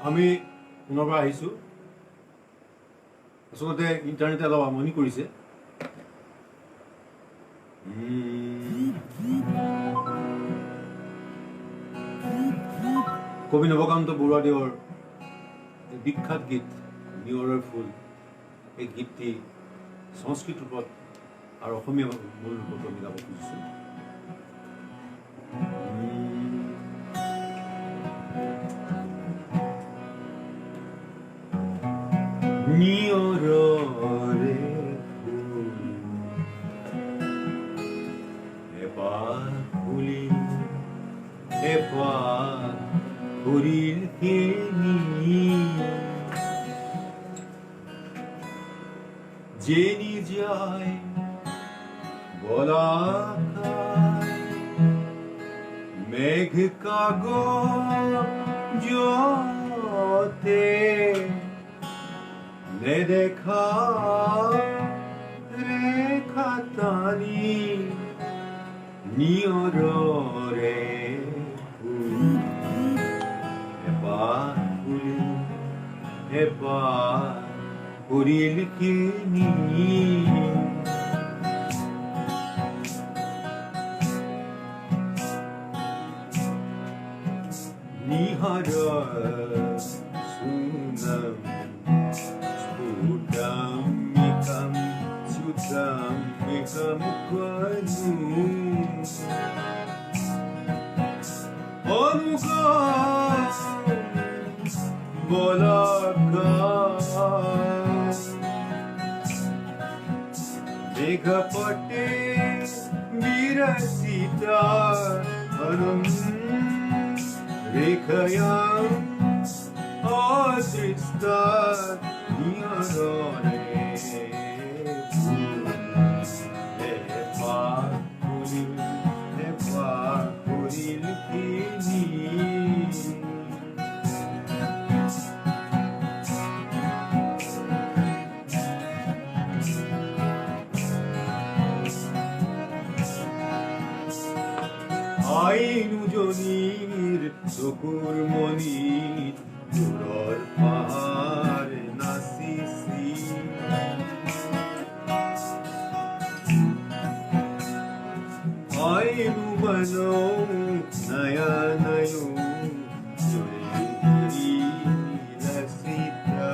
আমি পুনৰ আহিছোঁ। আচলতে ইণ্টাৰনেটে অলপ আমনি কৰিছে। কবি নৱকান্ত বৰুৱাদেৱৰ বিখ্যাত গীত নিয়ৰৰ ফুল, এই গীতটি সংস্কৃত ৰূপত আৰু অসমীয়া মূল ৰূপত আমি গাব খুজিছোঁ। নিয়ৰৰে ফুল এপাহ ফুলিল এপাহ ফুৰিল যেনি যায় বলাকায় মেঘ কাগজতে নেদেখা ৰেখা টানি নিয়ৰৰে ফুল এপাহ ফুলিল এপাহ ফুৰিল নিহাৰ সুনম স্ফুটমিকম সুতমিকম ক্বনু অনুগম বলাকায় মেঘপটে বিৰসিতা ৰেখয়াম অদৃষ্টা নিয়ৰৰে ফুল এপাহ ফুলিল এপাহ ফুৰিল আইনুজনীৰ চকুৰ মণিত দূৰৰ পাহাৰ নাচিছি আইনু বনৌ নয়নয়ো লসিতা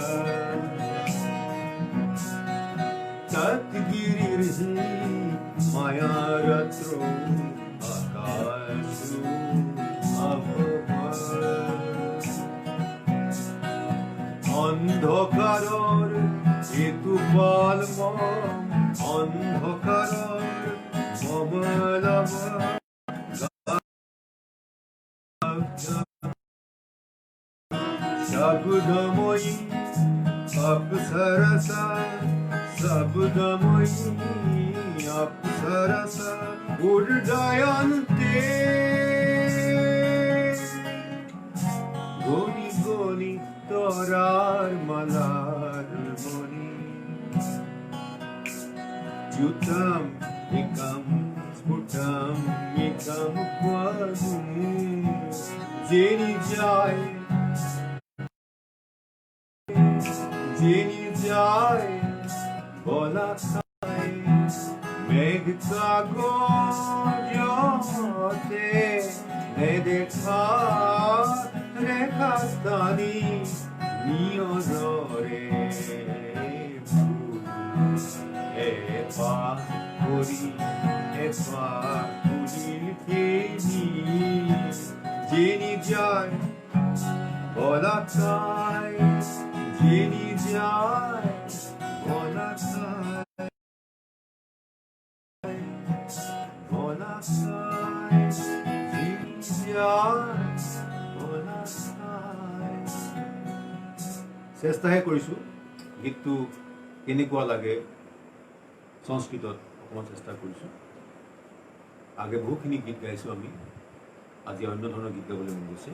তৎগিরির মায়ারত্র আকাশু অন্ধকারর হেতুপালম অন্ধকারর মমলম শব্দময়ী অপ্সরসা শব্দময়ী অপ্সরসা উড্ডয়ন্তে গনি গনি তরার মালার মনি চ্যুতম একম স্ফুটম একম ক্বনু যেনি যায় বলাকায় মেঘ কাগজতে নেদেখা রেখা টানি নিয়ৰৰে ফুল এপাহ ফুলিল যেনি যায় বলাকায় যেনি যায় বলাকায় যেনি যায় চেষ্টাহে কৰিছোঁ গীতটো কেনেকুৱা লাগে সংস্কৃতত অকণমান চেষ্টা কৰিছোঁ। আগে বহুখিনি গীত গাইছোঁ আমি, আজি অন্য ধৰণৰ গীত গাবলৈ মন গৈছে।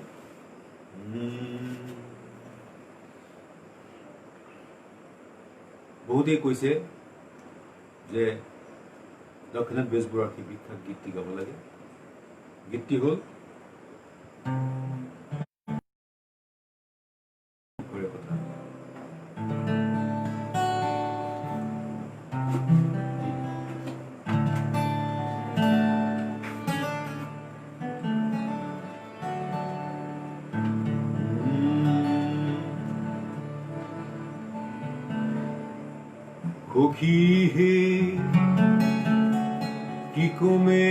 বহুতেই কৈছে যে লক্ষ্মীনাথ বেজবৰুৱাৰ কি বিখ্যাত গীতটি গাব লাগে। গীতটি হ'ল সখী হে কি কমে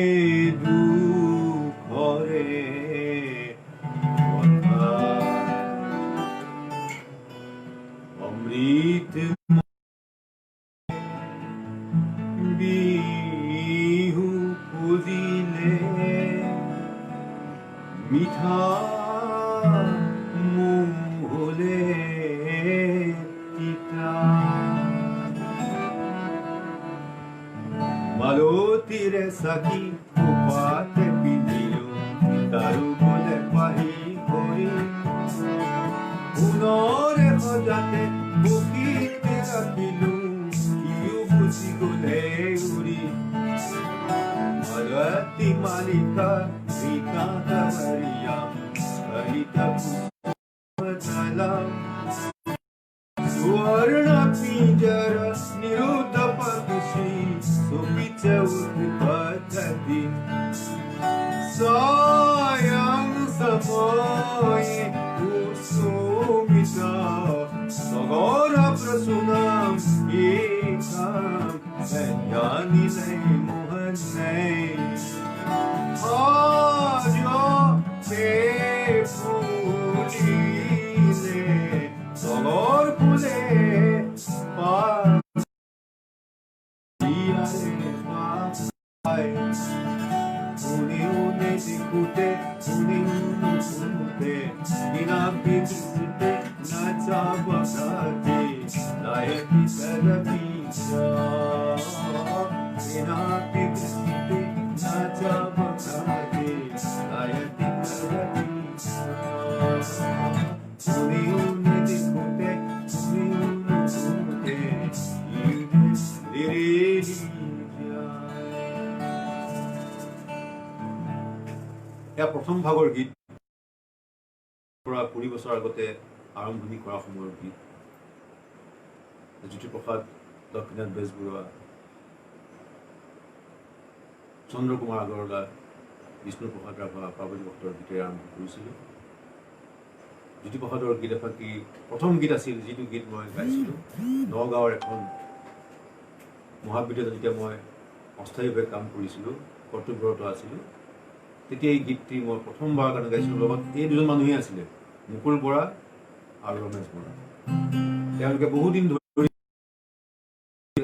দুখৰে কথা অমৃত বিহু খুজিলে মিঠা মুহলে তিতা মালতীৰে চাকি খোপাতে পিন্ধিলো তাৰো গলে পাহি কৰি পুনৰে সজাতে বুকিতে ৰাখিলো সিও গুচি গলে উৰি মালতী মালিকা Rita Maria, Rita Pujala, Suvarna Pinjara, Niruddha Padashi, Sumita Udipatati, Sayang Samoye, Usumita, Sagora Prasunam, Ekam, Yani Nay Mohan Nay. Ajo te pulile, dolor pule, pariare pai. Une discute, ina bibite, na tabakati, na episada pizza, ina bibite, na tabakati. প্ৰথম ভাগৰ গীত পৰা 20 বছৰ আগতে আৰম্ভণি কৰা সময়ৰ গীত জ্যোতিপ্ৰসাদ লক্ষ্মীনাথ বেজবৰুৱা চন্দ্ৰকুমাৰ আগৰৱালা বিষ্ণুপ্ৰসাদ ৰাভা পাৰ্বতী ভট্টৰ গীতেৰে আৰম্ভ কৰিছিলোঁ জ্যোতিপ্ৰসাদৰ গীত এফাকি প্ৰথম গীত আছিল যিটো গীত মই গাইছিলোঁ নগাঁৱৰ এখন মহাবিদ্যালয়ত যেতিয়া মই অস্থায়ীভাৱে কাম কৰিছিলোঁ কৰ্তব্যৰত আছিলোঁ তেতিয়া এই গীতটি মই প্ৰথমবাৰৰ কাৰণে গাইছিলোঁ লগত এই দুজন মানুহেই আছিলে মুকুল বৰা আৰু ৰমেশ বৰা তেওঁলোকে বহুদিন ধৰি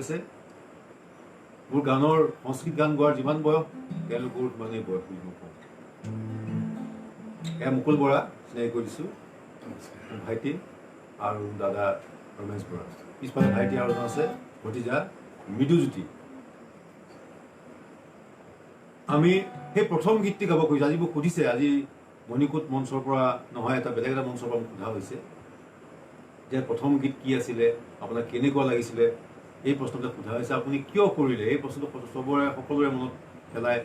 আছে মোৰ গানৰ সংস্কৃত গান গোৱাৰ যিমান বয়স তেওঁলোকৰ সিমানেই বয়স বুলি মই কওঁ এয়া মুকুল বৰা চিনাকি কৰি দিছোঁ ভাইটি আৰু দাদা ৰমেশ বৰা পিছফালে ভাইটি আৰু এজন আছে ভতিজা মৃদুজ্যোতি আমি সেই প্ৰথম গীতটি গাব খুজিছোঁ আজি মোক সুধিছে আজি মণিকূট মঞ্চৰ পৰা নহয় এটা বেলেগ এটা মঞ্চৰ পৰা মোক সোধা হৈছে যে প্ৰথম গীত কি আছিলে আপোনাক কেনেকুৱা লাগিছিলে এই প্ৰশ্নটো সোধা হৈছে আপুনি কিয় কৰিলে এই প্ৰশ্নটো সকলোৰে মনত পেলায়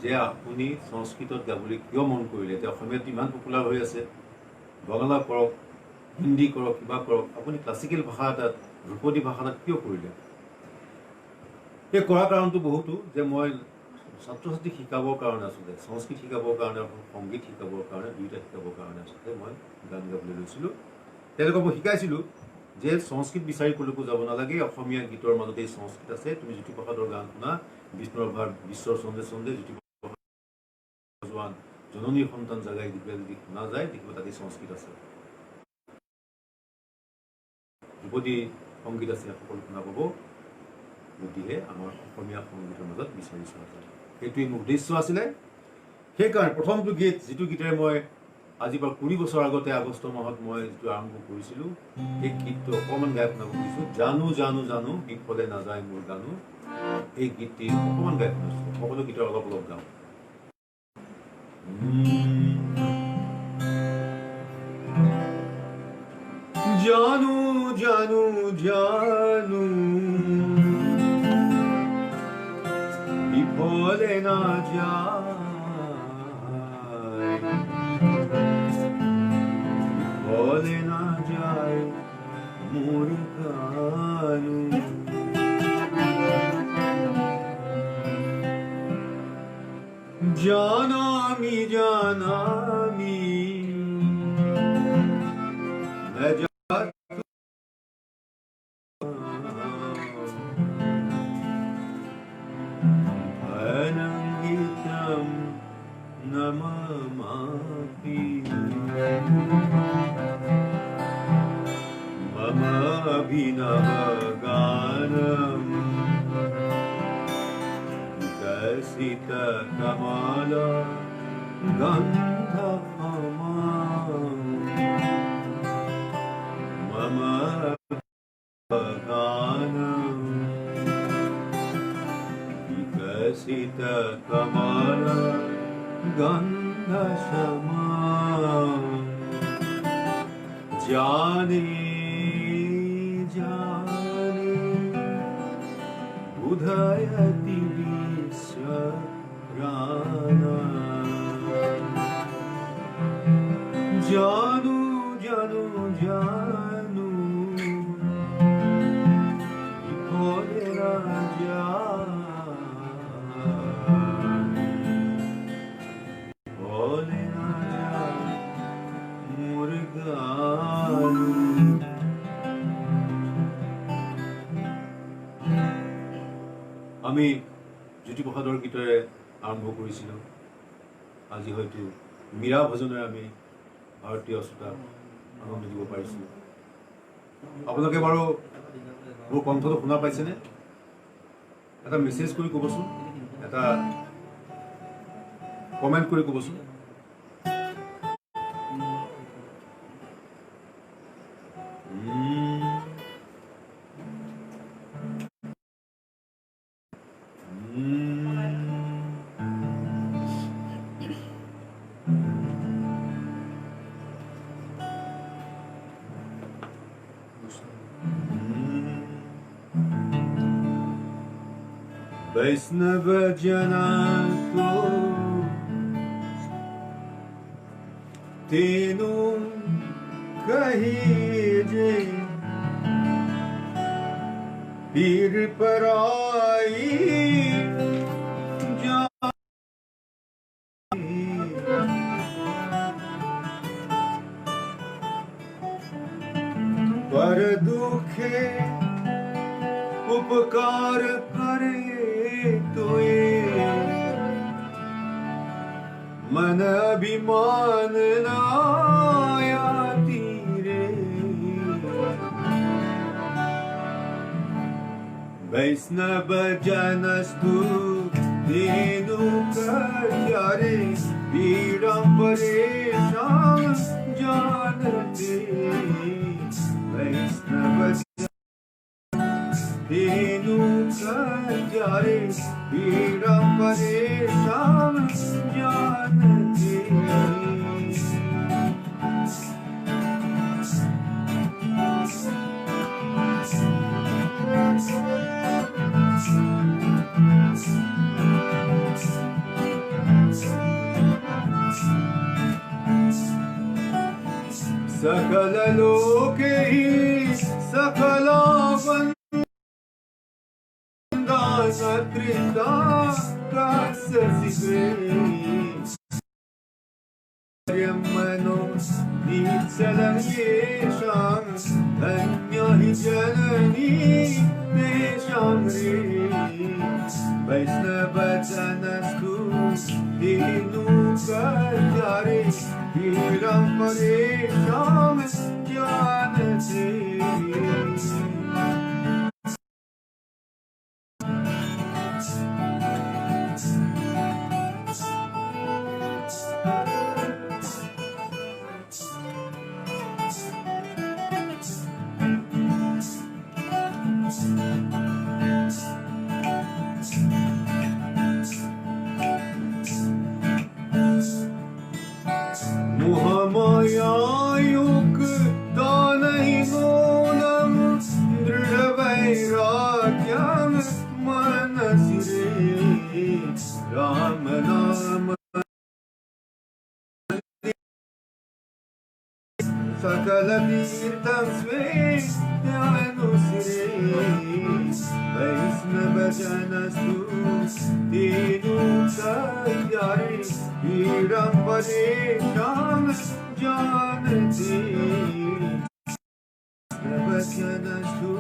যে আপুনি সংস্কৃতত গাবলৈ কিয় মন কৰিলে এতিয়া অসমীয়াত ইমান পপুলাৰ হৈ আছে বঙলা কৰক হিন্দী কৰক কিবা কৰক আপুনি ক্লাছিকেল ভাষা এটাত ধ্ৰুপদী ভাষা এটাত কিয় কৰিলে এই কৰাৰ কাৰণটো বহুতো যে মই ছাত্ৰ ছাত্ৰীক শিকাবৰ কাৰণে আচলতে সংস্কৃত শিকাবৰ কাৰণে সংগীত শিকাবৰ কাৰণে দুয়োটা শিকাবৰ কাৰণে আচলতে মই গান গাবলৈ লৈছিলোঁ তেওঁলোকক মই শিকাইছিলোঁ যে সংস্কৃত বিচাৰি ক'লৈকো যাব নালাগে অসমীয়া গীতৰ মাজতে এই সংস্কৃত আছে তুমি জ্যোতিপ্ৰসাদৰ গান শুনা বিষ্ণুৰাভাৰ বিশ্বৰ চন্দে চন্দে জ্যোতিপ্ৰসাদ জোৱান জননীৰ সন্তান জাগাই দিবলৈ যদি শুনা যায় দেখিব তাতে সংস্কৃত আছে ধ্ৰুপদী সংগীত আছে সকলো শুনা পাব যদিহে আমাৰ অসমীয়া সংগীতৰ মাজত বিচাৰি চোৱা যায় সেইটোৱেই মোৰ উদ্দেশ্য আছিলে সেইকাৰণে প্ৰথমটো গীত যিটো গীতেৰে মই আজিৰ পৰা 20 বছৰ আগতে আগষ্ট মাহত মই যিটো আৰম্ভ কৰিছিলোঁ সেই গীতটো অকণমান গাই শুনাব খুজিছোঁ জানো জানো জানো বিফলে নাযায় মোৰ গানো এই গীতটি অকণমান গাই শুনাইছোঁ সকলো গীতৰ অলপ অলপ গাওঁ জানো জানো জানো বিফলে না যায় বিফলে না যায় মোর গানো জানামি জানামি नमामि मम अभिनवगानम् विकसितकमल गन्धमाम् मम गानम् विकसितकमल गन्धसमाम् जाने जाने उदयति विश्वराना जानू जानू जानू भोले राजा भोले राजा मुर्गानू আমি জ্যোতিপ্ৰসাদৰ গীতেৰে আৰম্ভ কৰিছিলোঁ। আজি হয়তো মীৰা ভজনেৰে আমি ভাৰতীয় শ্ৰোতাক আনন্দ দিব পাৰিছোঁ। আপোনালোকে বাৰু মোৰ কণ্ঠটো শুনা পাইছেনে? এটা মেছেজ কৰি ক'বচোন, এটা কমেণ্ট কৰি ক'বচোন। वैष्णव जना तो तेनु कहिजे पीर पराई पर दुखे उपकार करे तोए मन अभिमान नाया तीरे वैष्णव जनस्तु तेनु कल्यारे पीड़म परेशान जानते वैष्णव तेनु कल्यारे पीड़म परेशान जानते सकल लोके ही सकल कृता मनो नित्सलयेषां धन्य हि जननी तेषां रे वैष्णवजनस्तु तेनु कल्यारे पीड़ं परेषां जानते राम नाम सकल तीर्थं स्वेत्यानुसिरे वैष्णवजनस्तु तेनु कल्यारे पीड़ं परेषां जानते वैष्णवजनस्तु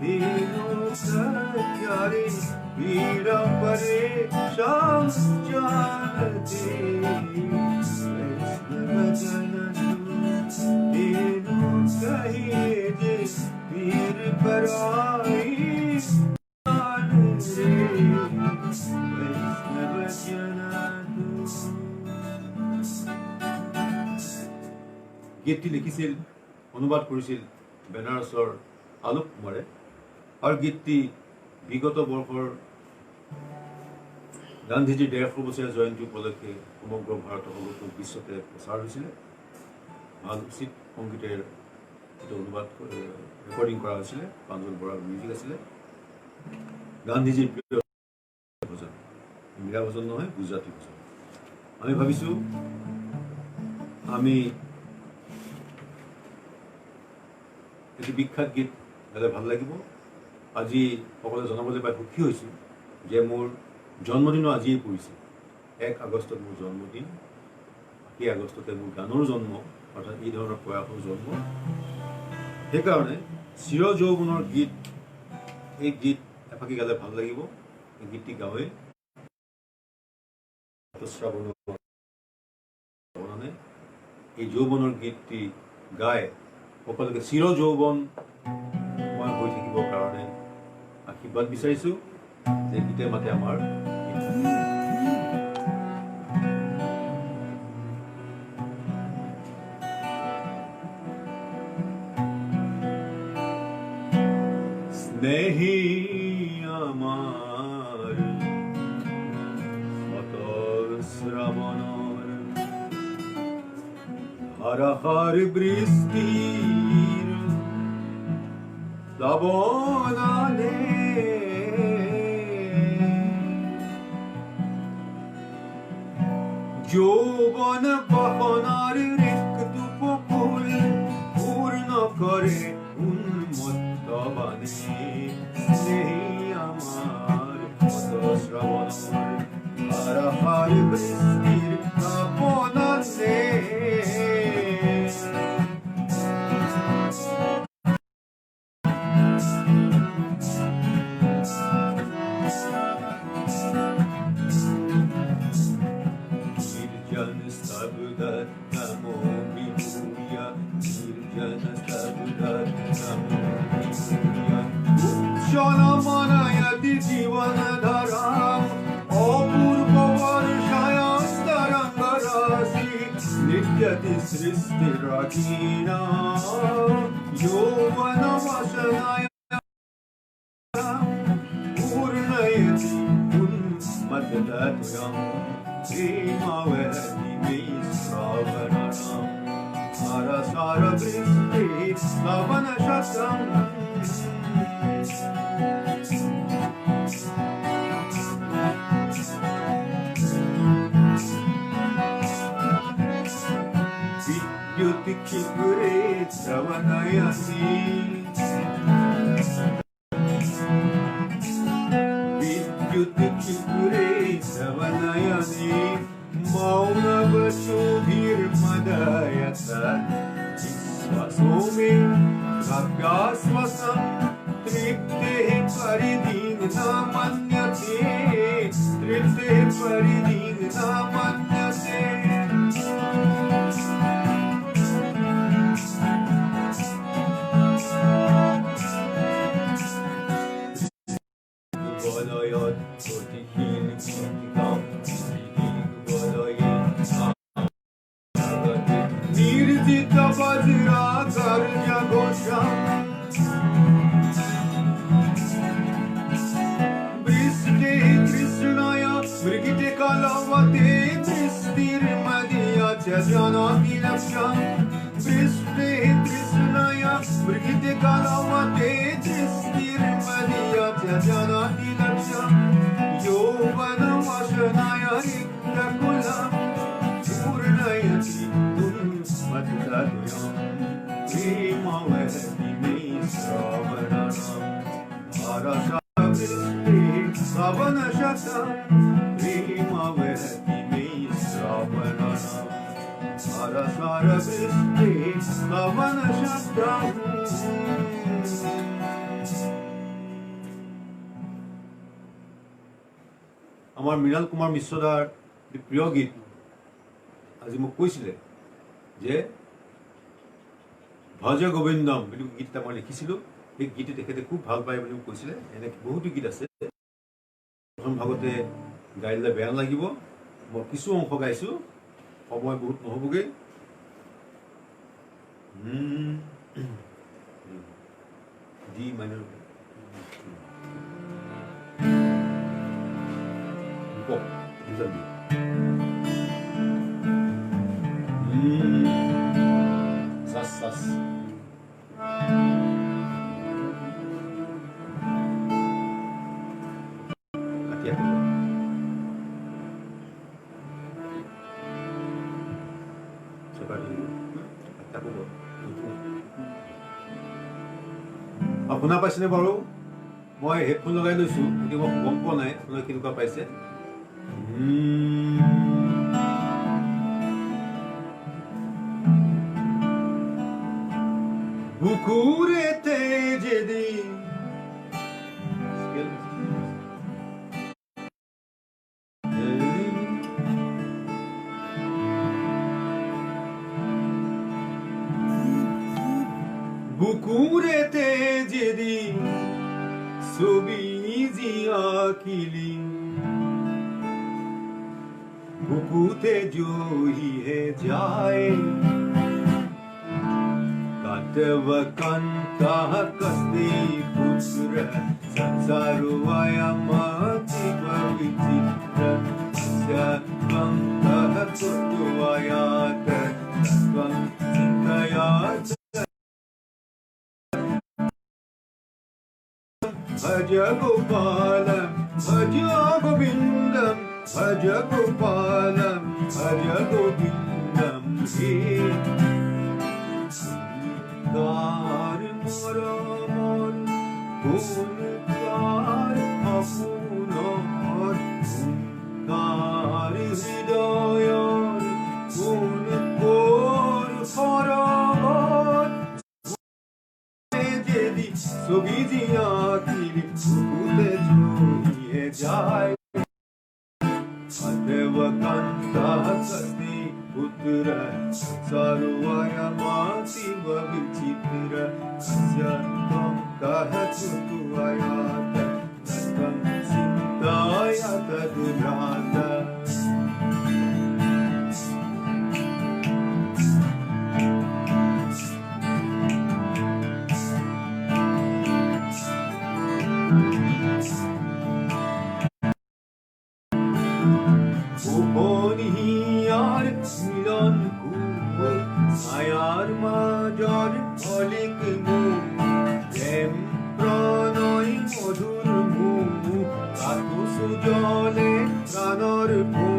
तेनु कल्यारे पीड़ं परेषां श्याम जानते वैष्णव जन तेनु कहे जे पीर पराई গীতটি লিখিছিল অনুবাদ কৰিছিল বেনাৰসৰ আলোক কুমাৰে আৰু গীতটি বিগত বৰ্ষৰ গান্ধীজীৰ 150 বছৰীয়া জয়ন্তী উপলক্ষে সমগ্ৰ ভাৰতৰ সমগ্ৰ বিশ্বতে প্ৰচাৰ হৈছিলে ভাল উচিত সংগীতেৰ এটা অনুবাদ ৰেকৰ্ডিং কৰা হৈছিলে প্ৰাঞ্জল বৰাৰ মিউজিক আছিলে গান্ধীজীৰ প্ৰিয় ভজন মীৰা ভজন নহয় গুজৰাটী ভজন আমি ভাবিছোঁ আমি এটি বিখ্যাত গীত গালে ভাল লাগিব আজি সকলোৱে জনাবলৈ পাই সুখী হৈছোঁ যে মোৰ জন্মদিনো আজিয়েই পৰিছে 1 আগষ্টত মোৰ জন্মদিন এই আগষ্টতে মোৰ গানৰ জন্ম অৰ্থাৎ এই ধৰণৰ প্ৰয়াসৰ জন্ম সেইকাৰণে চিৰ যৌৱনৰ গীত এই গীত এফাকি গালে ভাল লাগিব এই গীতটি গাৱে শ্ৰাৱণে এই যৌৱনৰ গীতটি গায় সকলোকে চিৰ যৌৱন মই হৈ থাকিবৰ কাৰণে আশীৰ্বাদ বিচাৰিছোঁ যে গীতে মাতে আমাৰ স্নেহী আমাৰ সতৰ শ্ৰাৱণৰ ধাৰাসাৰ বৃষ্টিৰ প্লাৱনালে যৌৱন পাশনাৰ ৰিক্ত পকুল পূৰ্ণ কৰে উন্মত্ত বাণী স্নেহী আমাৰ সতৰ শ্ৰাৱণৰ ধাৰাসাৰ বৃষ্টিৰ প্লাৱনালে জীবন ধারাম অপূর্ব বর্ষায়ন্তরঙ্গরাশি নিত্যতি সৃষ্টি রাখিনা যৌবন বাসনায় পূর্ণয়তি উন্মত্ততয়ং প্রেমাবহতি মে শ্রাবণানাম সারসার বৃষ্টি শ্রবণ শতম Kipure Savanayani Vidyuti Kipure Savanayani Mauna Vashubhir Madayatan Isvasome Kavyasvasam Tripte Paridin Namanyate Tripte Paridin Namanyate Nirjita Vajra Karya Ghosham Briste Krishnaya Brigite Kalavate Bristir Madhya Chajanati Laksham Briste Krishnaya Brigite Kalavate Bristir Madhya Chajanati Laksham Yovana Vashanaya Rikta Kulam Purnayati Mattatuyam Premavati me Sravananam Bharasavristi Savanashatam Premavati me Sravananam Bharasavristi Savanashatam আমাৰ মৃণাল কুমাৰ মিশ্ৰদাৰ প্ৰিয় গীত আজি মোক কৈছিলে যে ভজ গোবিন্দম বুলি গীত এটা মই লিখিছিলোঁ, সেই গীতটো তেখেতে খুব ভাল পায় বুলি মোক কৈছিলে। এনেকৈ বহুতো গীত আছে, প্ৰথম ভাগতে গাইলে বেয়া লাগিব, মই কিছু অংশ গাইছোঁ, সময় বহুত নহ'বগৈ। D minor Sas, sas. Hati-hati. Coba dulu. Hati-hati dulu. শুনা পাইছেনে বাৰু? মই হেডফোন লগাই লৈছোঁ, কিন্তু মই গম পোৱা নাই আপোনালোকে কেনেকুৱা পাইছে। বুকুরেতে যেদিন বুকুরেতে যেদিন ছবি আঁকিলি, বুকুতে জহিয়ে যায় Devakan kahakasti putra Sansaruaya mati pavicitra Syatvam kahakutuayata Tatvam cintayata Bhaja Gopalam, Bhaja Govindam Bhaja Gopalam, Bhaja Govindam Kar moramor, kar apunor, kar hridayor, kor faramor. Jedi sobi akhili, bukute johiye jay. Devakanta kasti putra, sarvaya mati vavicitra, asyatam kahatuayata, tatvam sintayata durata. Goponiyar milan kubo, sayar majar olik mu, prem pranay madhur mu, katu sujale pranor mu,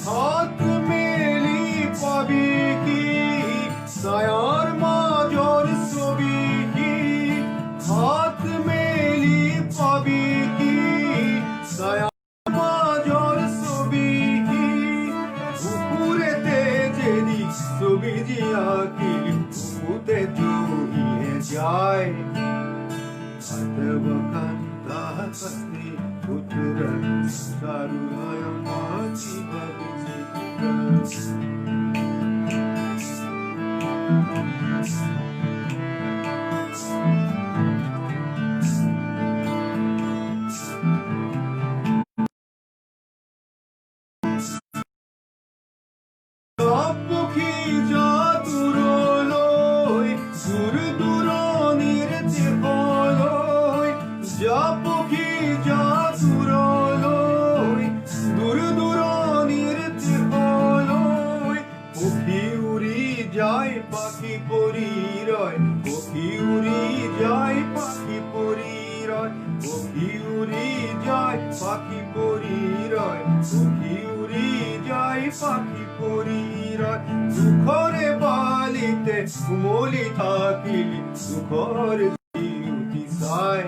hat meli pabi ki, sayar majar sobi ki, hat meli pabi ki, sayar bukute johiye jay. Devakanta kasti putra sarvaya mati vavicitra. Paki poriroy, koki uri jai paki poriroy, koki uri jai paki poriroy, koki uri jai paki poriroy. Dukhore balite kumoli thakili, dukhore uti sai.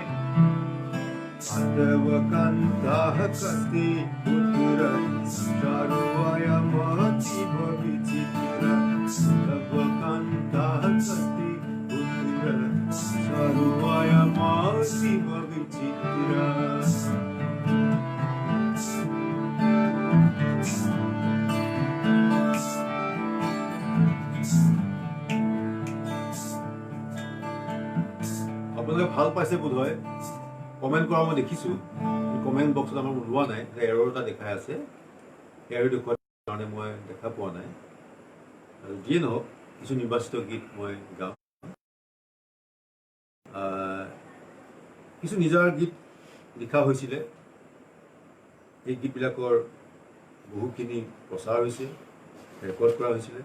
Devakanta kasti putra, sarvaya mati vavicitra. Devakanta kasti putra, sarvaya mati vavicitra. ভাল পাইছে বোধ হয় comment কৰা মই দেখিছোঁ comment বক্সত আমাৰ ওলোৱা নাই এৰৰ এটা দেখাই আছে এৰৰ দেখুৱাৰ কাৰণে মই দেখা পোৱা নাই আৰু যিয়ে নহওক কিছু নিৰ্বাচিত গীত মই গাওঁ কিছু নিজৰ গীত লিখা হৈছিলে এই গীতবিলাকৰ বহুখিনি প্ৰচাৰ হৈছে ৰেকৰ্ড কৰা হৈছিলে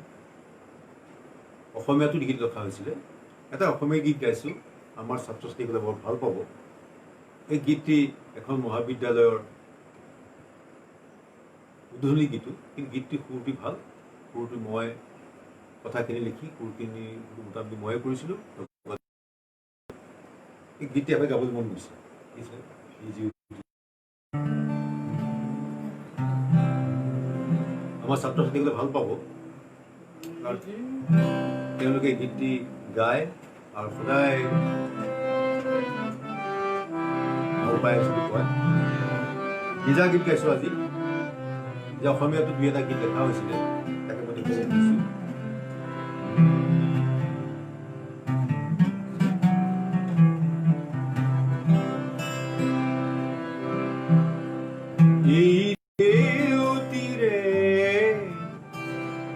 অসমীয়াতো গীত লিখা হৈছিলে এটা অসমীয়া গীত গাইছোঁ আমাৰ ছাত্ৰ ছাত্ৰীসকলে বৰ ভাল পাব এই গীতটি এখন মহাবিদ্যালয়ৰ উদ্বোধনী গীতো কিন্তু গীতটি সুৰটি ভাল সুৰটি মই কথাখিনি লিখি সুৰখিনি মোটামুটি ময়ে কৰিছিলোঁ এই গীতটি এবাৰ গাবলৈ মন গৈছে আমাৰ ছাত্ৰ ছাত্ৰীসকলে ভাল পাব তেওঁলোকে গীতটি গায় আৰু সদায় ভাল পাই আছোঁ কয় নিজা গীত গাইছোঁ আজি যে অসমীয়াতো দুই এটা গীত লেখা হৈছিলে তাকে মই দেখিছোঁ দিছোঁ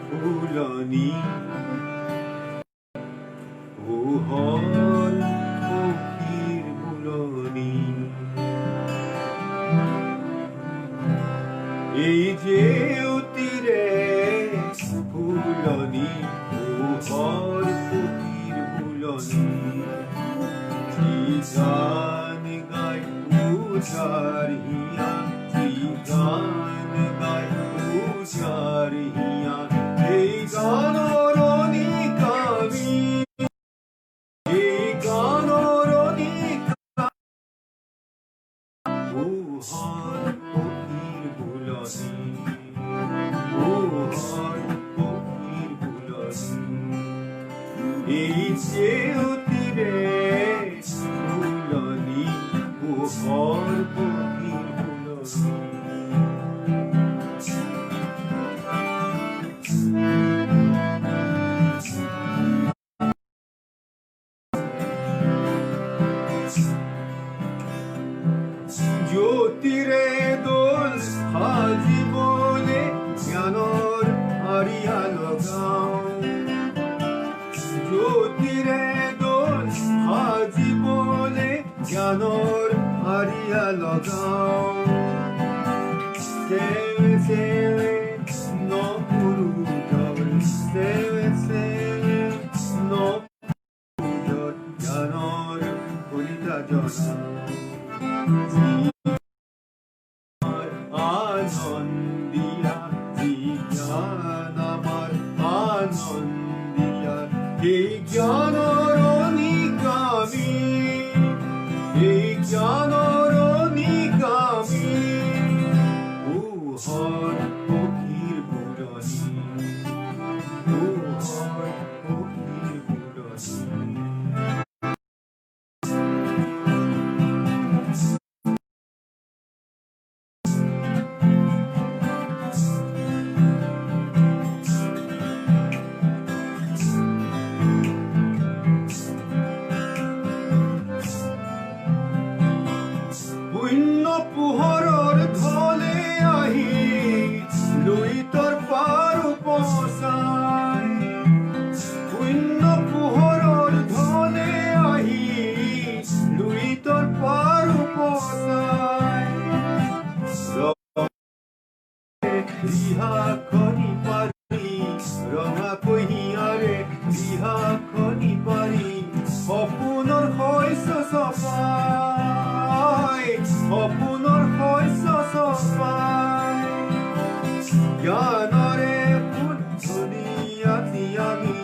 ফুলনি পোহৰ পক্ষীৰ ফুলনি এই জেউতিৰে ফুলনি পোহৰ পক্ষীৰ ফুলনি গান গাই উজাৰ হিয়া গান গাই উজাৰ হিয়া এই গানৰ নিকামি এই গানৰ নিকা পোহৰ পক্ষীৰ ফুলনি পোহৰ পক্ষীৰ ফুলনি এই জেউতিৰে ফুলনি পোহৰ পক্ষীৰ ফুলনি জ্যোতিৰে দোল সাজিবলে জ্ঞানৰ আৰিয়া লগাওঁ জ্যোতিৰে দোল সাজিবলে জ্ঞানৰ আৰিয়া লগাওঁ সেৱে সেৱে নকৰো জল সেৱে সেৱে নকৰো জ্ঞানৰ কলিতা জনাওঁ আনন্দিয়া জ্ঞান আমাৰ আনন্দিয়া এই জ্ঞানৰ নিকামি এই জ্ঞানৰ নিকামি পোহৰ পক্ষীৰ ফুলনি পোহৰ পক্ষীৰ ফুলনি শূন্য পোহৰৰ ঢলে আহি লুইতৰ পাৰ উপচাই শূন্য পোহৰৰ ঢলে আহি লুইতৰ পাৰ উপচাই ৰিহা খনি পাৰি ৰঙা কহিয়াৰে ৰিহা খনি পাৰি সপোনৰ শস্য চপাই সপোনৰ শস্য চপাই জ্ঞানৰে ফুলনি আজি আমি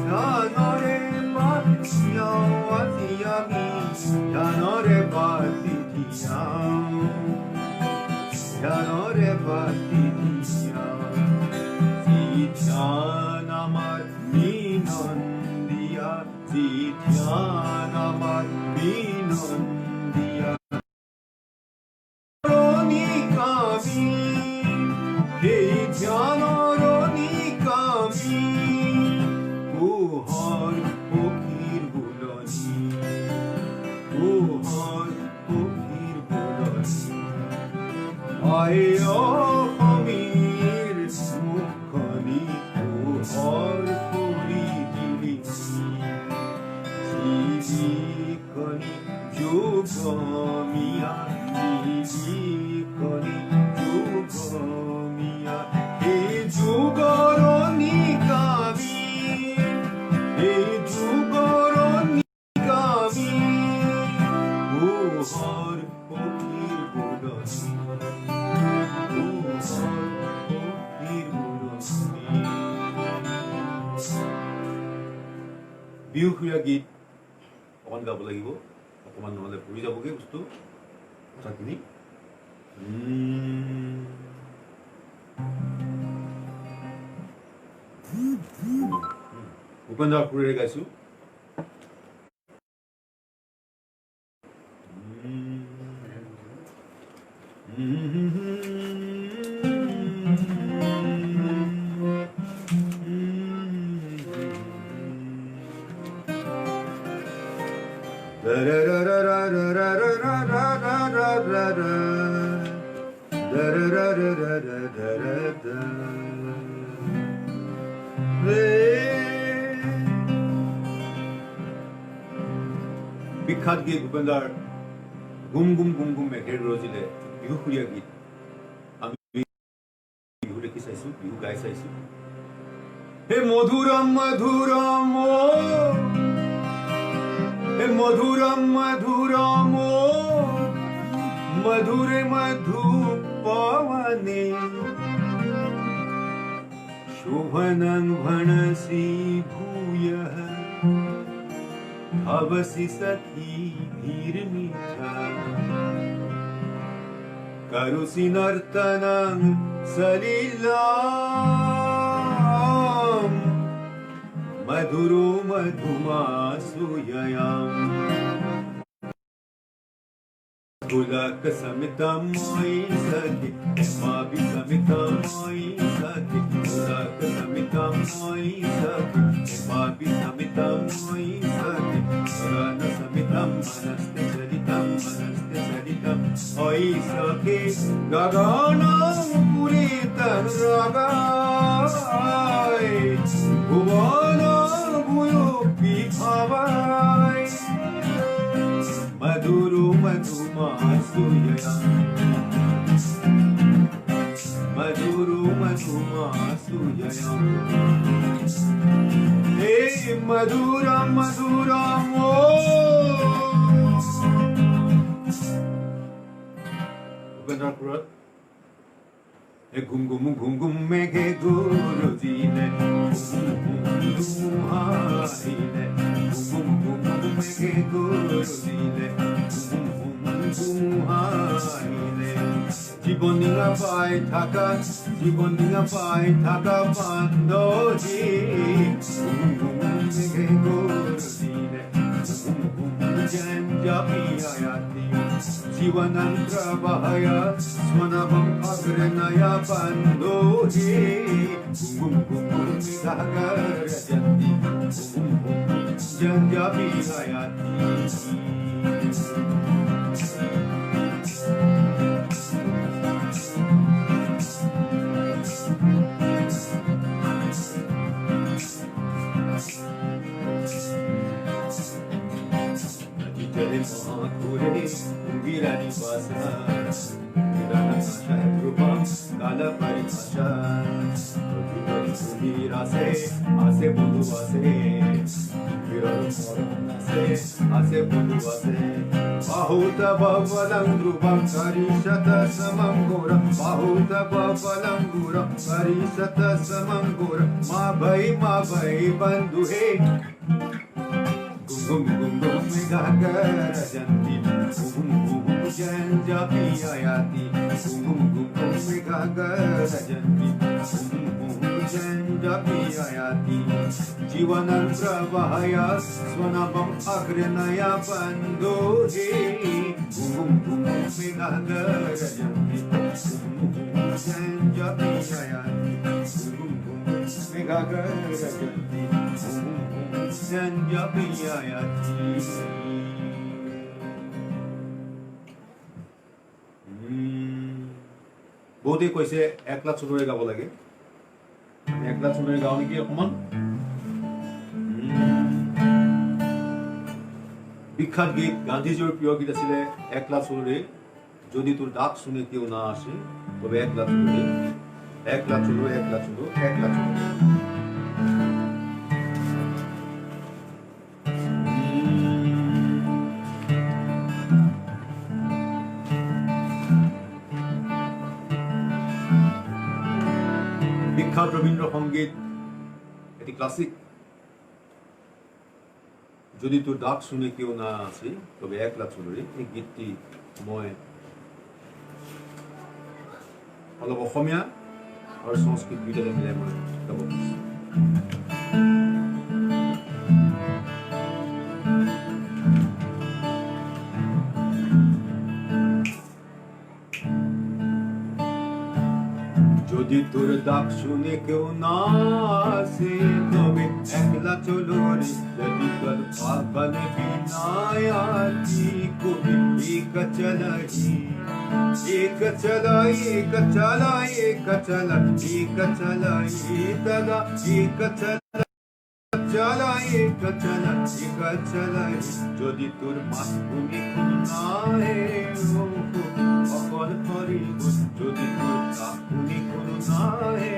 জ্ঞানৰে বাটিয়াও আজি আমি জ্ঞানৰে বাটি দিয়াও জ্ঞানৰে বাটি দিয়াও যি ধ্যান আমাৰ বিনন্দিয়া যি ধ্যান আমাৰ বিনন্দিয়া নিকামি এই জ্ঞানৰ নিকামি পোহৰ পক্ষীৰ ফুলনি আই অসমীৰ মুখনি পোহৰ কৰি দিলি জীৱিকনি যোগমীয়া জীৱিকনি যোগমীয়া এই যুগৰ নিকামী এই যুগৰ নিকামী পোহৰ পক্ষীৰ বুলনি বিহুসুৰীয়া গীত অকণ গাব লাগিব অকণমান নহ'লে পৰি যাবগৈ বস্তু কথাখিনি ভূপেন্দ্ৰ সুৰেৰে গাইছোঁ বিখ্যাত গীত ভূপেন্দ্ৰৰ গুম গুম গুম গুম মেঘেৰ ৰজিলে বিহুসুৰীয়া গীত আমি বিহু দেখি চাইছোঁ বিহু গাই চাইছোঁ হে মধুৰম মধুৰম হে মধুৰম মধুৰম মধুৰে মধুপৱনে শোভनं ভণসি ভূয়ঃ भवसि सखी धीर्मिच्छा करुषि नर्तनं सलिलां मधुरो मधुमासूययाम् पुलक समितं मयि सखि मापि समितं मयि सखि पुलक समितं मयि सखि मापि समितं मयि सखि पुराण समितं मनस्ते चरितं मयि सखि गगनं पुरितं रागाय भुवनं भूयोऽपि भावाय मधुरो मधुमासूययाम् मधुरो मधुमासूययाम् हे मधुरम मधुरम भूपेन्द्रपुरत हे घुम घुम घुम घुम मेघे गुरुजीले हाइले घुम घुम घुम मेघे गुरुजीले হাইলে জীবনিয়া পাই থাকা বান্ধবী মেঘে গরজিলে জঞ্জাপিয়ায়াতি জীবনং প্রবাহয় স্মনবং অগ্রনয়া বান্ধবী গুম গুম গুম মেঘাগরজন্তি গুম গুম জঞ্জাপিয়ায়াতি Mahakure Virani Vasana Virana Pasha Drupam Kala Paripasha Virani Sumira Se Ase Bundu Vase Virani Morana Se Ase Bundu Vase Bahuta Bhavalam Drupam Karishata Samam Gora Bahuta Bhavalam Gora Karishata Samam Gora Ma Bhai Bandhu He Gum gum gum megagarajanti gum gum janjapiyayati gum gum gum megagarajanti gum gum janjapiyayati jivanam pravahaya swanabam agranaya bandhohi gum gum megagarajanti gum gum janjapiyayati gum gum megagarajanti Janjapiyayati বহুতে কৈছে একলা চুলৰে গাব লাগে, আমি একলা চুলৰে গাওঁ নেকি অকণমান। বিখ্যাত গীত, গান্ধীজীৰ প্ৰিয় গীত আছিলে একলা চুলৰে, যদি তোৰ ডাক শুনে কেউ না আসে তবে একলা চুলরে, একলা চুলো, একলা চুলো, একলা চুলো। বিখ্যাত রবীন্দ্র সংগীত, এটি ক্লাসিক। যদি তোর ডাক শুনে কেউ না আসে তবে একলা চুলরে, এই গীতটি মই অলপ অসমীয়া আৰু সংস্কৃত দুইটাতে মিলাই মই গাব খুজিছোঁ। যদি তোর ডাক শুনে কেউ না আসে তবে একলা চলো রে, যদি তোর পাগলে বিনায়াতি কবি এক চলা হি, एक चला, एक चला, एक चला, एक चला, एक चला, एक चला, चला, एक चला, एक चला, যদি তোর মাস ভূমি খুনায় অকল করে, যদি তোর কাকুনি খুনায়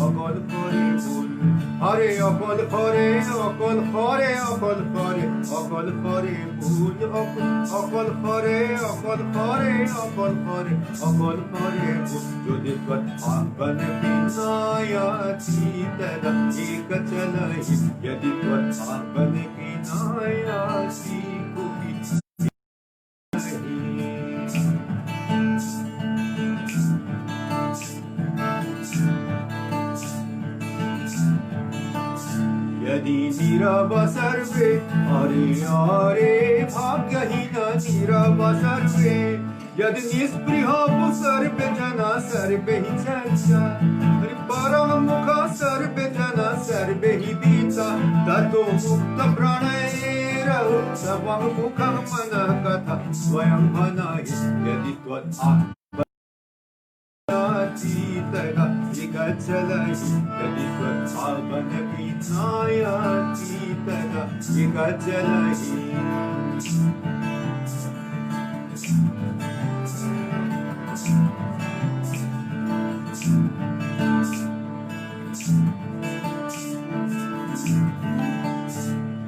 অকল করে বল, আরে অকল করে, অকল করে, অকল করে, অকল করে ভুল, অকল করে, অকল করে, অকল করে, অকল করে ভুল, যদি তোর পাগল বিনায়াতি তেরা এক চলা, यदि তোর পাগল বিনায়াতি কবি यदि नीरव सर्वे, अरे अरे भाग्यहीन नीरव सर्वे, यदि निस्पृह सर्वे जना सर्वे हि चर्चा, परम मुख सर्वे जना सर्वे हि बीचा, ततो मुक्त प्रणयेरहो सबं मुखं मन कथा स्वयं मनाहि, यदि तेरा एक चला, यदि त्वत् पावन विनायाति तेरा एक चला।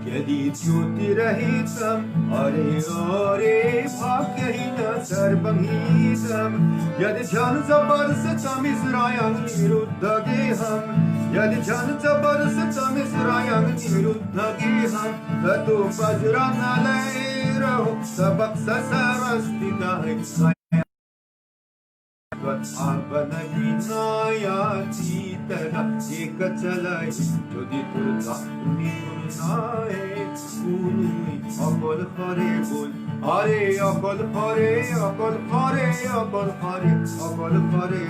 यदि ज्योतिरहितं, अरे अरे भाग्यहीन सर्वं हीतं, यदि जन जबरदस्तमिस्रायं निरुद्धगेहं, यदि जन जबरदस्तमिस्रायं निरुद्धगेहं, ततो वज्रनलैरहो सबक ससरस्थितः पावन विनायाति तेरा एक चला, যদি তোর ডাকুনি খুনায় অকল করে বল, আরে অকল করে, অকল করে, অকল করে, অকল করে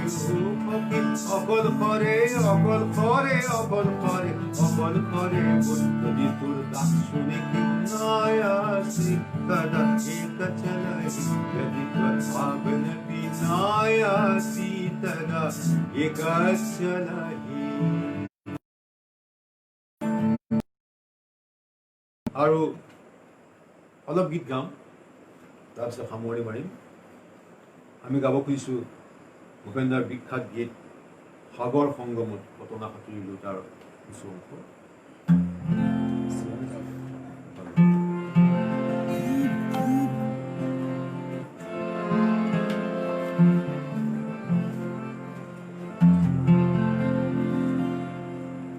অকল করে, অকল করে, অকল করে, অকল করে বল, যদি তোর ডাক শুনে কেউ না আসে তেরা এক চলা, যদি তোর পাগল বিনায়াতি তেরা এক চলা। আৰু অলপ গীত গাম, তাৰপিছত সামৰণি মাৰিম। আমি গাব খুজিছোঁ ভূপেন্দ্ৰৰ বিখ্যাত গীত সাগৰ সংগমত কটনা সাঁতুৰিলো, তাৰ কিছু অংশ।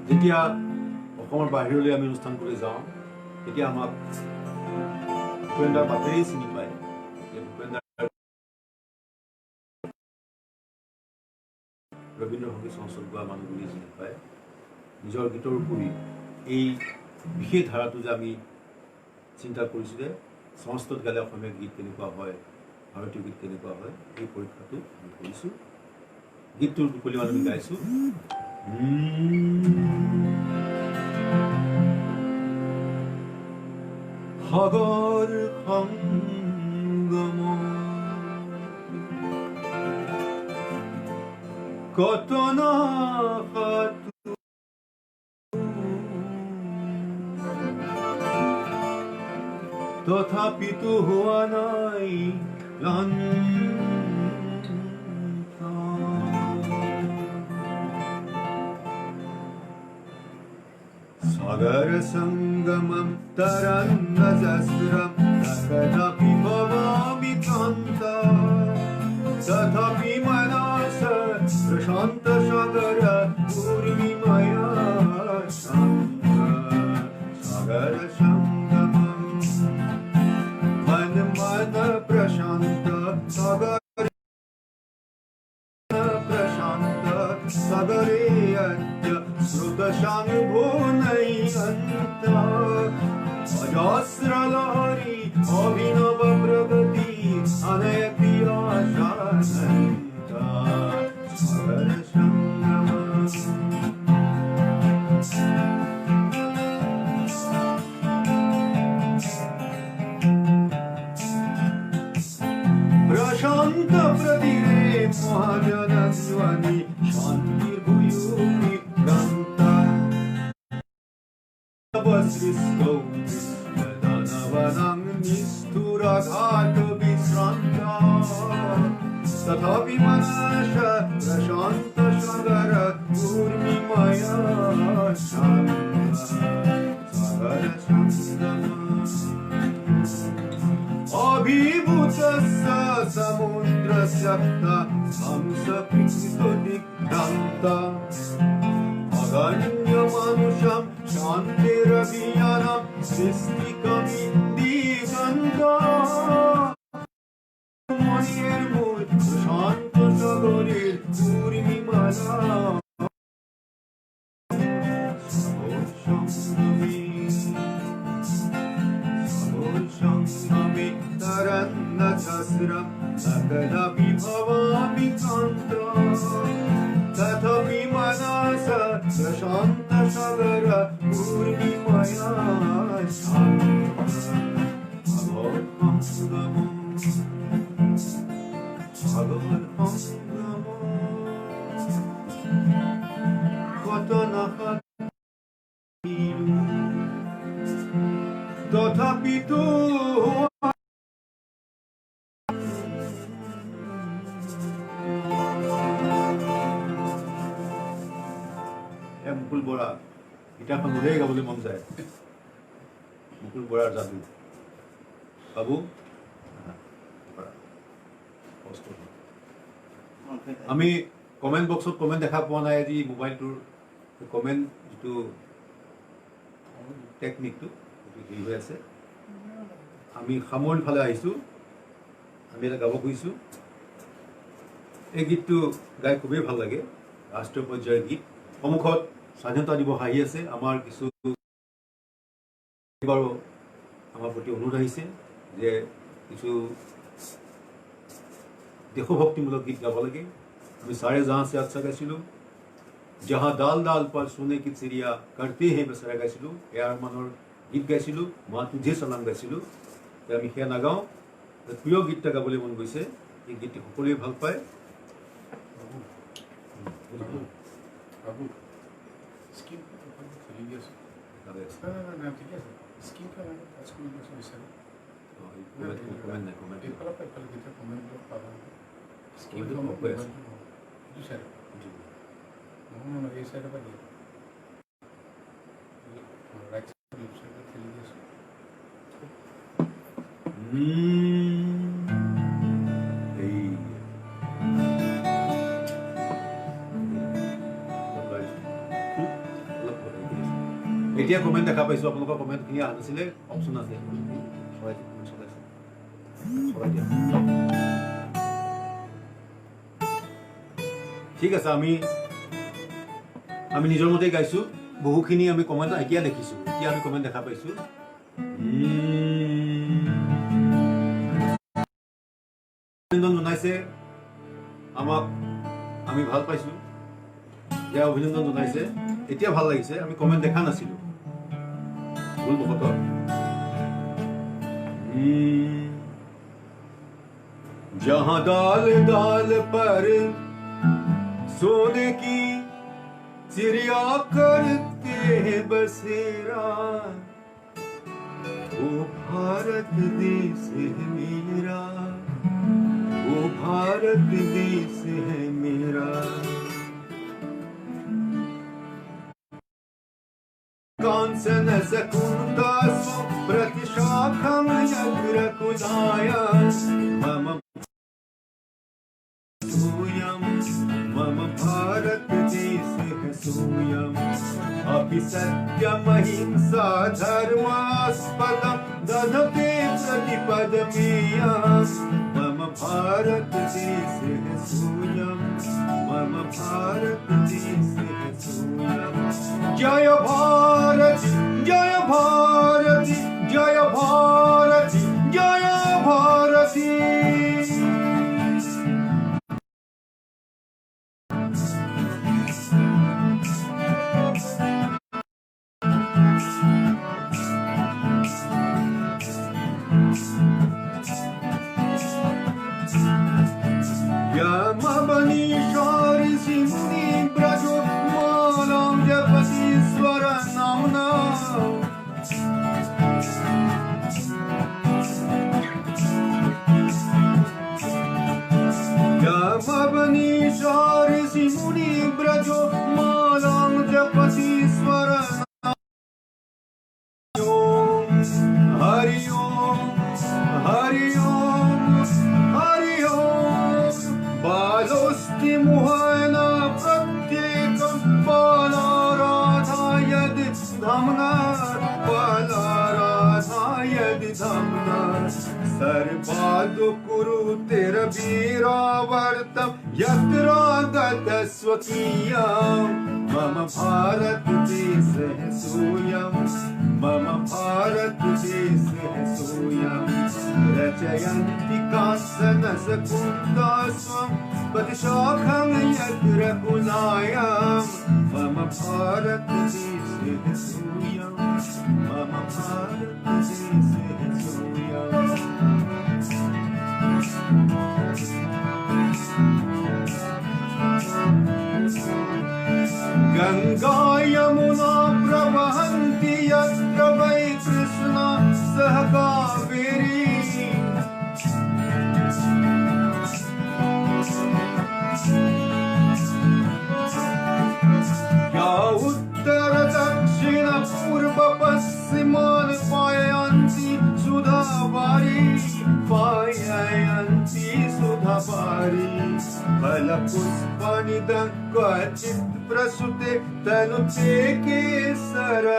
যেতিয়া অসমৰ বাহিৰলৈ আমি অনুষ্ঠান কৰি যাওঁ, তেতিয়া আমাক ভূপেন্দ্ৰৰ মাতেৰেই চিনি পায়। ভূপেন্দ্ৰ ৰবীন্দ্ৰ সংগীত সংস্কৃত গোৱা মানুহ বুলি চিনি পায়। নিজৰ গীতৰ উপৰি এই বিশেষ ধাৰাটো যে আমি চিন্তা কৰিছোঁ যে সংস্কৃত গালে অসমীয়া গীত কেনেকুৱা হয়, ভাৰতীয় গীত কেনেকুৱা হয়, এই পৰীক্ষাটো আমি কৰিছোঁ। গীতটোৰ দুকলিমান আমি গাইছোঁ। সাগৰ সংগম কত না তথাপিতো হোৱা নাই সাগর সঙ্গমম তরঙ্গজস্রম তথাপি ভবামি কান্তা তথাপি মনস প্রশান্ত সাগর পূর্ণিময়া শান্ত সাগর সঙ্গমম मन मन प्रशांत सागर प्रशांत सागरे अद्य श्रुत शानुभो नयन्त अजस्र लहरी अभिनव प्रगति अनयति आशानन्त सागर संगम प्रशांत प्रतीरे महाजनस्वनि शान्तिर्भूयुनि गन्ता नवसृष्टौ कृष्णदानवनं निष्ठुराघात विश्रान्ता तथापि मनस प्रशान्त सागर पूर्णिमया शान्त सागर संगम अभिभूतस्य समुद्रस्यक्ता हंसकृतदिग्भ्रान्ता अगण्यमानुषं शान्तिरभियानं सृष्टिकमिदिगन्ता मणिर्मूल प्रशान्त सागरेर पूर्णिमया तरन्नजस्रं सकलपि भवामि कान्ता तथापि मनस प्रशान्त सागर पूर्णिमया शान्त কত না তথাপিতো মুকুল বৰা কিতাপখন উলিয়াই গাবলৈ মন যায় মুকুল বৰাৰ যাদু বাবু আমি কমেণ্ট বক্সত কমেণ্ট দেখা পোৱা নাই আজি মোবাইলটোৰ কমেণ্ট যিটো টেকনিকটো হেৰি হৈ আছে আমি সামৰণিৰ ফালে আহিছোঁ আমি এটা গাব খুজিছোঁ এই গীতটো গাই খুবেই ভাল লাগে ৰাষ্ট্ৰীয় পৰ্যায়ৰ গীত সন্মুখত স্বাধীনতা দিৱস আহি আছে আমাৰ কিছু বাৰু আমাৰ প্ৰতি অনুৰোধ আহিছে যে কিছু দেশভক্তিমূলক গীত গাব লাগে আমি सारे जहाँ से अच्छा গাইছিলোঁ जहाँ दाल दाल पर सोने की चिड़िया करते हैं बेचारा গাইছিলোঁ এয়াৰ মানৰ গীত গাইছিলোঁ মা তুঝে সলাম গাইছিলোঁ আমি সেয়া নাগাওঁ প্ৰিয় গীত এটা গাবলৈ মন গৈছে এই গীতটি সকলোৱে ভাল পায় এতিয়া কমেণ্ট দেখা পাইছোঁ আপোনালোকৰ কমেণ্টখিনি অহা নাছিলে অপশ্যন আছে ঠিক আছে আমি নিজৰ মতে গাইছোঁ বহুখিনি আমি কমেণ্ট এতিয়া দেখিছোঁ এতিয়া আমি কমেণ্ট দেখা পাইছোঁ অভিনন্দন জনাইছে আমাক আমি ভাল পাইছোঁ যে অভিনন্দন জনাইছে এতিয়া ভাল লাগিছে আমি কমেণ্ট দেখা নাছিলোঁ ভুলবশতঃ जहाँ दाल दाल पर सोने की चिड़िया करते हैं बसेरा, ओ भारत देश है मेरा, ओ भारत देश है मेरा। कांचन सकुंता प्रतिशाखं यग्रकुलाया, मम सोऽयं मम भारत देश है सोऽयं। अपि सत्यमहिंसा धर्मास्पदं दधते प्रतिपदमेयं, मम भारत देश है सोऽयं, मम भारत देश है सोऽयं। जय भारती जय भारती जय भारती जय भारती। यमबनीश्वरी सिंही ब्रजो मालां जपति स्वर नाम्ना, यमबनीश्वरी सिंही ब्रजो मालां जपति स्वर हरि ओम हरि ओम हरि ओम। बालोस्ति मुहायना प्रत्येकं बालाराधायद् धाम्ना, बालाराधायद् धाम्ना। सर्वादो कुरुते रवीरावर्तं यत्र गतस्वकीयं, मम भारत देश है सोऽयं, मम भारत देश है सोऽयं। रचयन्ति कांचन सकुंता स्वं प्रतिशाखं यग्रकुलायां, मम भारत देश है सोऽयं, मम भारत देश है सोऽयं। गंगा यमुना प्रवहन्ति यत्र वै कृष्णा सह कावेरी, या उत्तर दक्षिण पूर्व पश्चिमान् पायन्ति सुधावारी, पायन्ति सुधावारी। फलपुष्पाणिदं क्वचित् प्रसूते तनुते केसरकायां,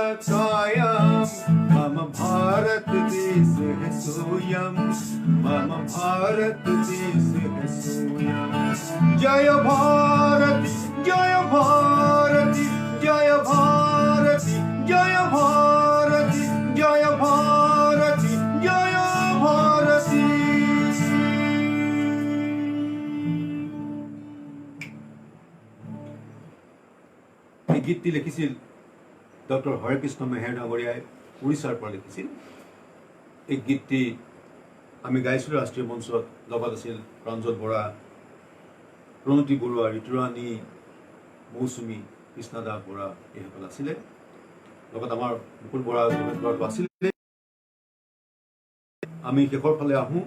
मम भारत देश है सोऽयं, मम भारत देश है सोऽयं। जय भारती जय भारती जय भारती जय भारती जय भारती जय भारती। এই গীতটি লিখিছিল ডক্টৰ হৰেকৃষ্ণ মেহেৰ ডাঙৰীয়াই, উৰিষ্যাৰ পৰা লিখিছিল। এই গীতটি আমি গাইছিলোঁ ৰাষ্ট্ৰীয় মঞ্চত। লগত আছিল প্ৰাঞ্জল বৰা, প্ৰণতি বৰুৱা, ঋতুৰাণী, মৌচুমী, কৃষ্ণদাস বৰা, এইসকল আছিলে। লগত আমাৰ মুকুল বৰা আছিলে। আমি শেষৰ ফালে আহোঁ,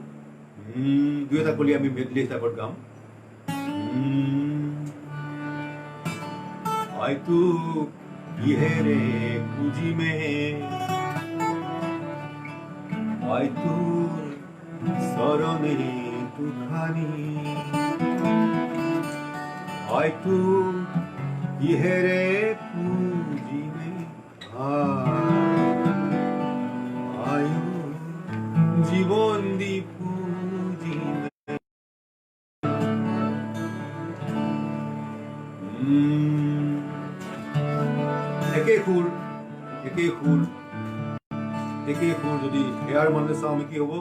দুই এটা কলি আমি মেডলি হিচাপত গাম। आय तू रे पूजी में, आय तू सरने तुखानी, आय तू रे पूजी में, आयु जीवन दी पूजी में। একে সুৰ যদি এয়াৰ মানে চাওঁ আমি কি হ'ব?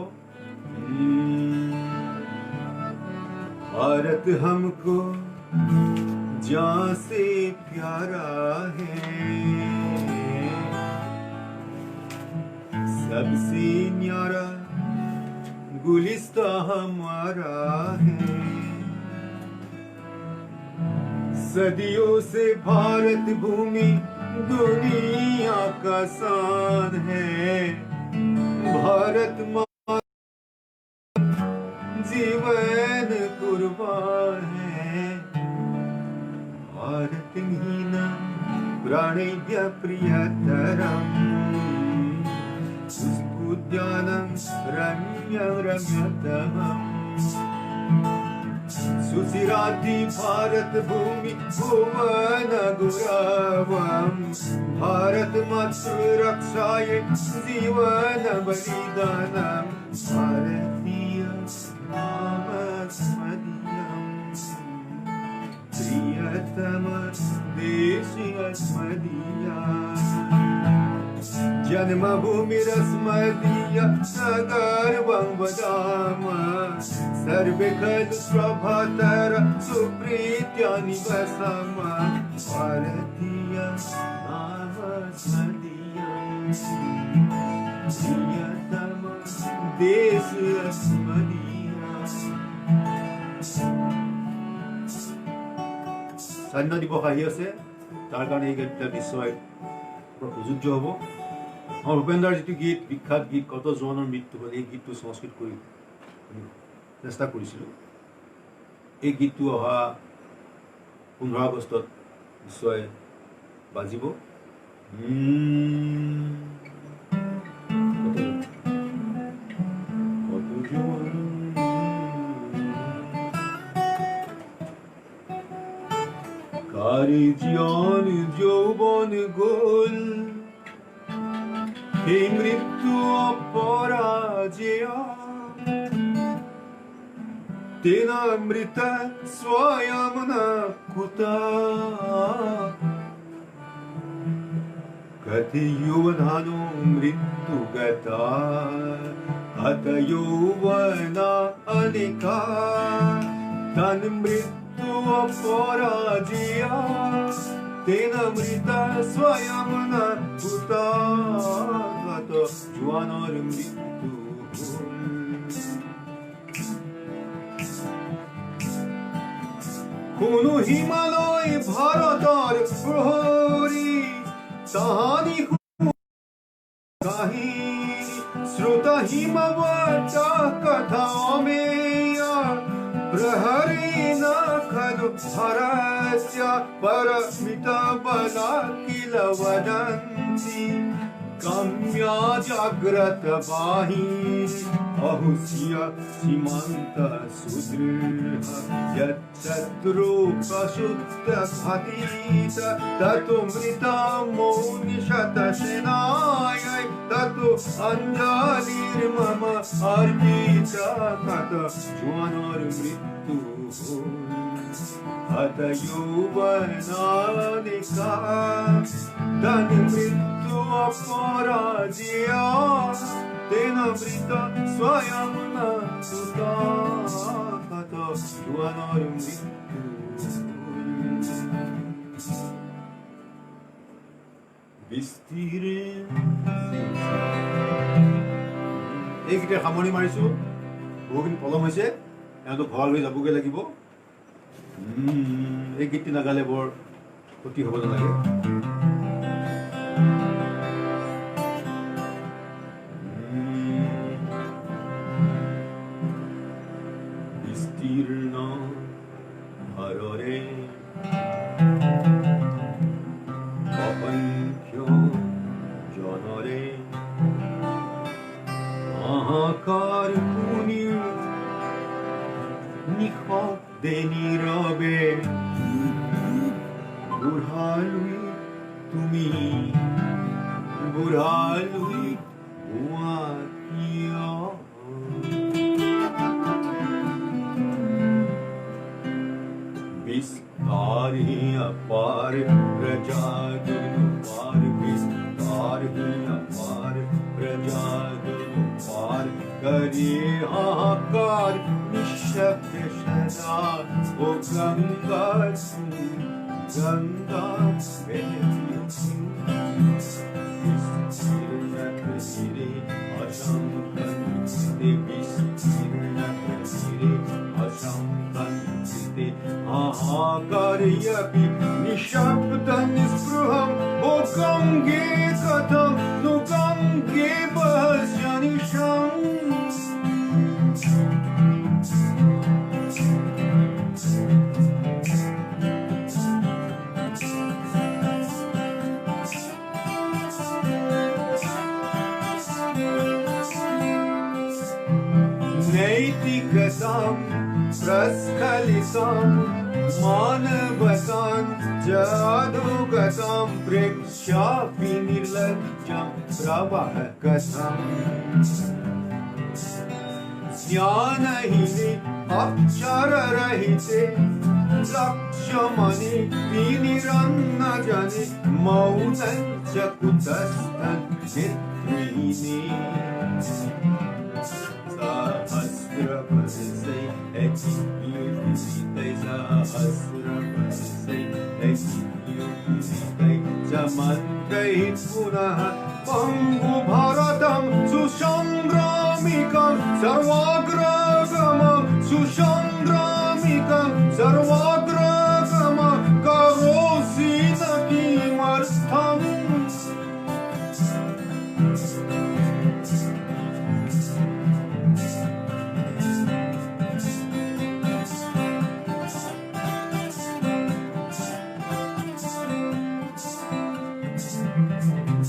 भारत हमको जहाँ से प्यारा है, सबसे न्यारा गुलिस्ता हमारा है। सदियों से भारत भूमि दुनिया का शान है। भारत माँ जीवन कुर्बान है। भारत हीनं प्राणेभ्यः प्रियतरम् सुस्फूर्त्यानं रम्यं रम्यतमम्। सुचिराति भारत भूमि भुवन गुरवम्। भारत मातृ रक्षायै जीवन बलिदानम्। भारतीय नामस्मदीयम् प्रियतम देश अस्मदीयः। जन्मभूमिरस्मदीया सगर्वं वदामः। सर्वे खलु प्रभातर सुप्रीत्या निवसामः। भारतीय नामस्मदीयम् प्रियतम देश अस्मदीयः। স্বাধীনতা দিৱস আহি আছে, তাৰ কাৰণে এই গীতটা নিশ্চয় প্ৰযোজ্য হ'ব। আমাৰ ভূপেন্দ্ৰৰ যিটো গীত, বিখ্যাত গীত কত জোৱানৰ মৃত্যু হ'ল, এই গীতটো সংস্কৃত কৰি চেষ্টা কৰিছিলোঁ। এই গীতটো অহা 15 আগষ্টত নিশ্চয় বাজিব। কারি জীবন যৌবন গোল, এই মৃত্যু অপরাজেয়। তেনামৃত স্বয়ং ন কুতা। কতি যৌবনানো মৃত্যু গতা, হত যৌবনা অনেকা। তন মৃত্যু অপরাজেয়, তেনামৃত স্বয়ং ন কুতা। হত যৌবনার মৃত্যু। কোনো হিমালয় ভারতর প্রহরী, তাহানি কাহিনী শ্রুত হিমবত কথা অমেয়। প্রহরী ন খলু ভরস্য, পরমিত বলা কিল वदन्ति। काम्या जाग्रत बाहिनी, अहुष्य सीमांत सुदृढ। यच्छत्रु प्रशुद्ध घातीत, ततो मृता मौनिशत सेनायै। ततो अंजलिर्मम अर्पित, कत जवानर मृत्यु। हत यौवनानिका, तन मृत्यु অপরাজেয়। তেনামৃত স্বয়ং ন কুতা। হত যৌবনার মৃত্যু। বিস্তীৰ্ণ এইকেইটা সামৰণি মাৰিছো। বহুখিনি পলম হৈছে, এওঁতো ঘৰলৈ যাবগৈ লাগিব। এই গীতটি নাগালে বৰ ক্ষতি হ'ব নালাগে। বিস্তীৰ্ণ হৰৰে অসংখ্য জনৰে, হাহাকাৰ শুনি নিশব্দে নীৰৱে। বুঢ়ালৈ তুমি, বুঢ়ালৈ হোৱা কিয়? विस्तार ही अपार प्रजा दुनु पार। विस्तार ही अपार प्रजा दुनु पार। करे हाहाकार निःशब्द सदा। ओ गंगा गंगा बहती विस्तीर्ण प्रसिरे अशंकन्ते। विस्तीर्ण प्रसिरे अशंकन्ते। हाहाकार महाकार्यपि निःशब्दनिःस्पृहं भोगङ्गे कथं नु गङ्गे बहस्यनिशम् नैतिकतां प्रस्खलितां मानवतां जादुगतां प्रेक्ष्यापि निर्लज्जां प्रवाहकथाम् ज्ञानहीने अक्षररहिते लक्ष्यमणि विनिरन्नजने मौनं च कुतस्थं नेत्रीने सहस्रवर्षै एक्युतितै सहस्रवर्षै एक्युतितै च मन्त्रैः पुनः पङ्गुभरतं सुसङ्ग्रामिकं सर्वाग्रगमं सुसङ्ग्रामिकं सर्वाग्रगमं करोसि न किमर्थम्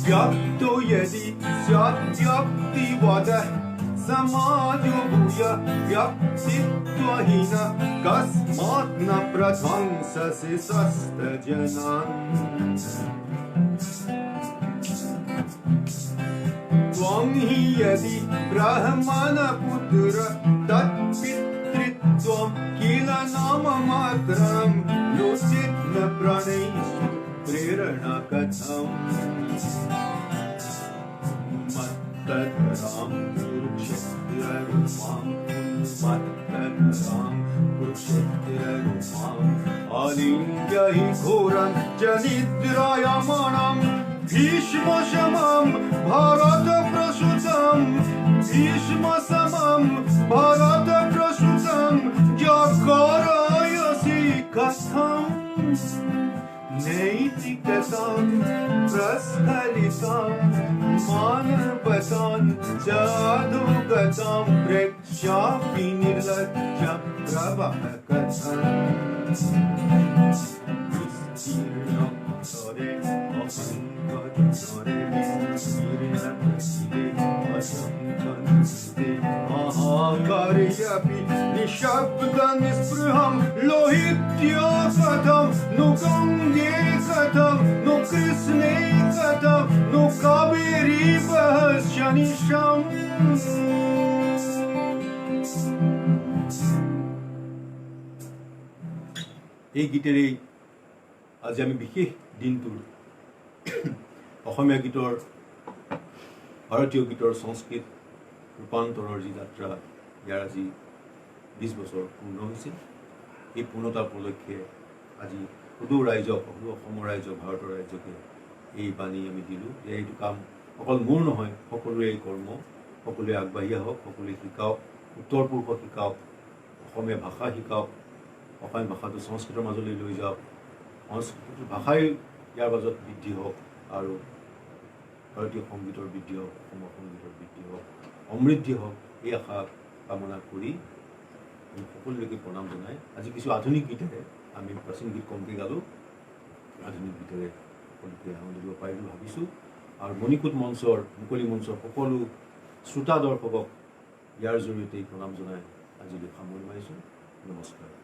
व्याप्तो यदि स्याद्व्याप्तिवदः समाजो भूय व्याप्तित्वहीन कस्मात् न प्रध्वंससि स्वस्थजनान् त्वं हि यदि ब्रह्मणपुत्र तत्पितृत्वं किल नाममात्रं योचित् न प्रणयिषु प्रेरणा कथम् मत्तरां कुरुक्षेत्ररूपां मत्तरां कुरुक्षेत्ररूपाम् आलिङ्ग्य हि घोरं च निद्रायमाणं भीष्मशमं भारतप्रसूतं भीष्मसमं भारतप्रसूतं जकारयसि कथम् नैतिकतां प्रस्खलितां मानवतां जादुगतां प्रेक्ष्यापि निर्लज्जां प्रवाहकथाम् विस्तीर्णोत्तरे अहङ्गतरे विस्तीर्णप्रसिद्धे असङ्गतसिद्धे महाकार्यपि निःशब्दनिःस्पृहं लोहित्या कथं नु गङ्गे कथं नु कृष्णे कथं नु कावेरी बहस्यनिशम् এই গীতেৰে আজি আমি বিশেষ দিনটোৰ অসমীয়া গীতৰ ভাৰতীয় গীতৰ সংস্কৃত ৰূপান্তৰৰ যি যাত্ৰা ইয়াৰ আজি 20 বছৰ পূৰ্ণ হৈছে এই পূৰ্ণতা উপলক্ষে আজি সদৌ ৰাইজক সদৌ অসমৰ ৰাইজক ভাৰতৰ ৰাইজকে এই বাণী আমি দিলোঁ যে এইটো কাম অকল মোৰ নহয় সকলোৰে এই কৰ্ম সকলোৱে আগবাঢ়ি আহক সকলোৱে শিকাওক উত্তৰ পূৰ্বক শিকাওক অসমীয়া ভাষা শিকাওক অসমীয়া ভাষাটো সংস্কৃতৰ মাজলৈ লৈ যাওক সংস্কৃত ভাষাই ইয়াৰ মাজত বৃদ্ধি হওক আৰু ভাৰতীয় সংগীতৰ বৃদ্ধি হওক অসমৰ সংগীতৰ বৃদ্ধি হওক সমৃদ্ধি হওক এই আশা কামনা কৰি আমি সকলোকে প্ৰণাম জনাই আজি কিছু আধুনিক গীতেৰে আমি প্ৰাচীন গীত কমকৈ গালোঁ আধুনিক গীতেৰে সকলোকে আনন্দ দিব পাৰিলোঁ ভাবিছোঁ আৰু মণিকূট মঞ্চৰ মুকলি মঞ্চৰ সকলো শ্ৰোতা দৰ্শকক ইয়াৰ জৰিয়তে প্ৰণাম জনাই আজিলৈ সামৰণি মাৰিছোঁ নমস্কাৰ।